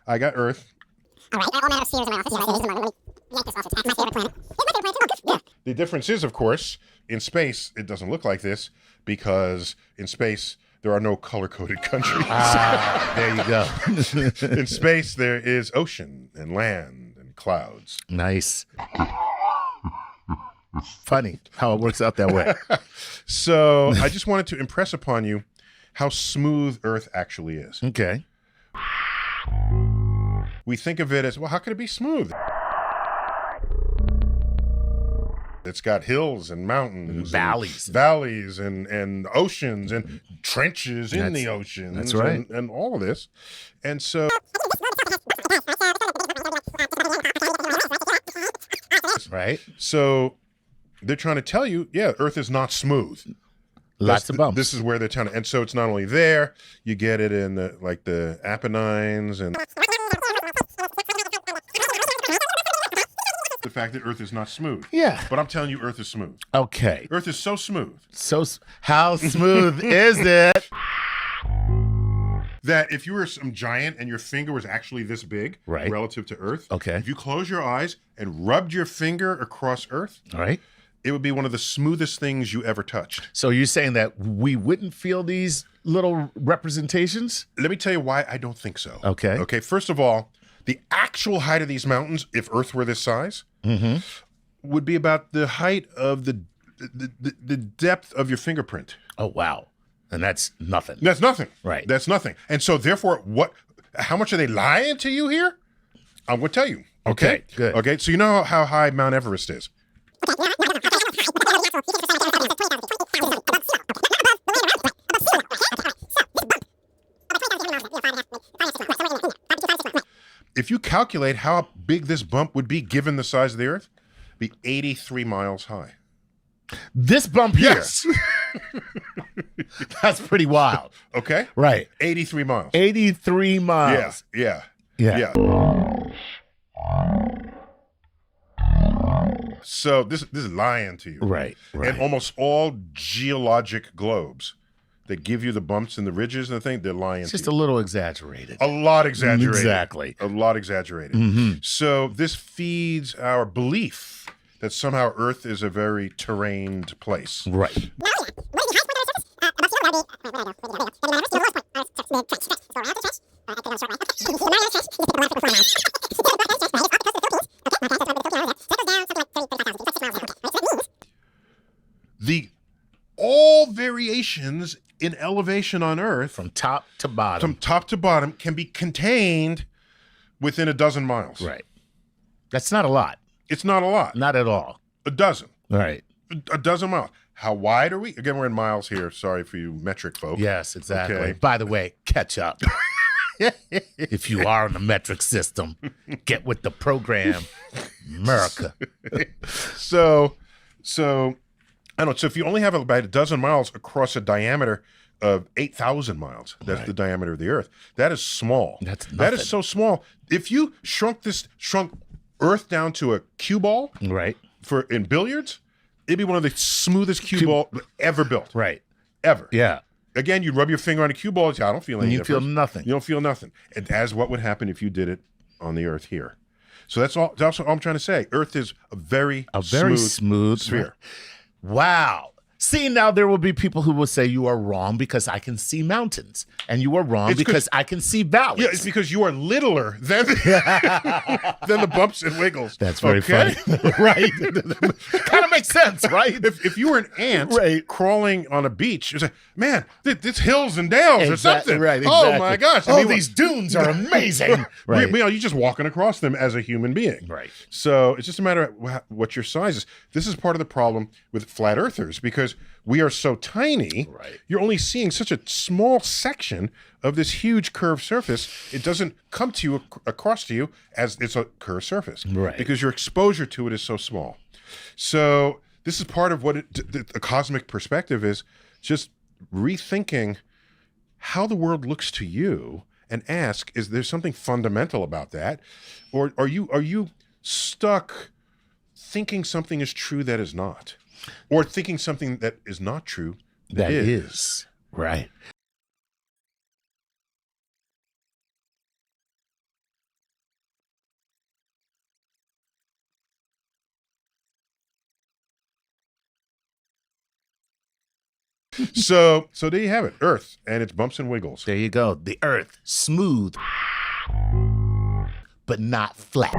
I got Earth. All right. All manner of spheres in my office. Yes, it is the moment. Let me yank this off. It's my favorite planet. It's my favorite planet. Oh, good. Yeah. The difference is, of course, in space, it doesn't look like this because in space, there are no color-coded countries. There you go. In space, there is ocean and land and clouds. Nice. Funny how it works out that way. So I just wanted to impress upon you how smooth Earth actually is. Okay. We think of it as, well, how could it be smooth? It's got hills and mountains, valleys, and oceans and trenches in the ocean. That's right. And all of this. And so right. So they're trying to tell you, yeah, Earth is not smooth. Lots of bumps. This is where they're trying to, and so it's not only there, you get it in the Apennines and the fact that Earth is not smooth. Yeah. But I'm telling you, Earth is smooth. Okay. Earth is so smooth. How smooth is it? That if you were some giant and your finger was actually this big right. relative to Earth, okay. if you close your eyes and rubbed your finger across Earth, all right, it would be one of the smoothest things you ever touched. So you're saying that we wouldn't feel these little representations? Let me tell you why I don't think so. Okay. Okay, first of all, the actual height of these mountains, if Earth were this size, would be about the height of the depth of your fingerprint. Oh, wow. And that's nothing. That's nothing. Right. That's nothing. And so therefore, how much are they lying to you here? I'm going to tell you. Okay. Good. Okay. So you know how high Mount Everest is? If you calculate how big this bump would be given the size of the Earth, it'd be 83 miles high. This bump here. Yes. That's pretty wild. Okay. Right. 83 miles. 83 miles. Yeah. So this is lying to you. Right. And almost all geologic globes that give you the bumps and the ridges and the thing, they're lying It's to just you. a little exaggerated. A lot exaggerated. Exactly. A lot exaggerated. So this feeds our belief that somehow Earth is a very terrained place. Right. All variations in elevation on Earth from top to bottom can be contained within a dozen miles. Right. That's not a lot. It's not a lot. Not at all. A dozen. Right. A dozen miles. How wide are we? Again, we're in miles here. Sorry for you metric folk. Yes, exactly. Okay. By the way, catch up. If you are in the metric system, get with the program, America. So I don't know. So if you only have about a dozen miles across a diameter of 8,000 miles, that's the diameter of the Earth. That is small. That is so small. If you shrunk Earth down to a cue ball, right, in billiards, it'd be one of the smoothest cue ball ever built. Right. Ever. Yeah. Again, you'd rub your finger on a cue ball. I don't feel any difference. You feel nothing. You don't feel nothing. And as what would happen if you did it on the Earth here. So that's all I'm trying to say. Earth is a very smooth sphere. Wow. See, now there will be people who will say you are wrong because I can see mountains. And you are wrong because I can see valleys. Yeah, it's because you are littler than the bumps and wiggles. That's very funny. Right. Kind of makes sense, right? If you were an ant crawling on a beach, it's like, man, this hills and dales or something. Right, exactly. Oh, my gosh. These dunes are amazing. Right. You're just walking across them as a human being. Right. So it's just a matter of what your size is. This is part of the problem with flat earthers because we are so tiny, you're only seeing such a small section of this huge curved surface. It doesn't come to you across to you as it's a curved surface. Right. Because your exposure to it is so small. So this is part of what the cosmic perspective is, just rethinking how the world looks to you and ask, is there something fundamental about that? Or are you stuck thinking something is true that is not? Or thinking something that is not true that is. Right. So there you have it, Earth and its bumps and wiggles. There you go. The earth, smooth, but not flat.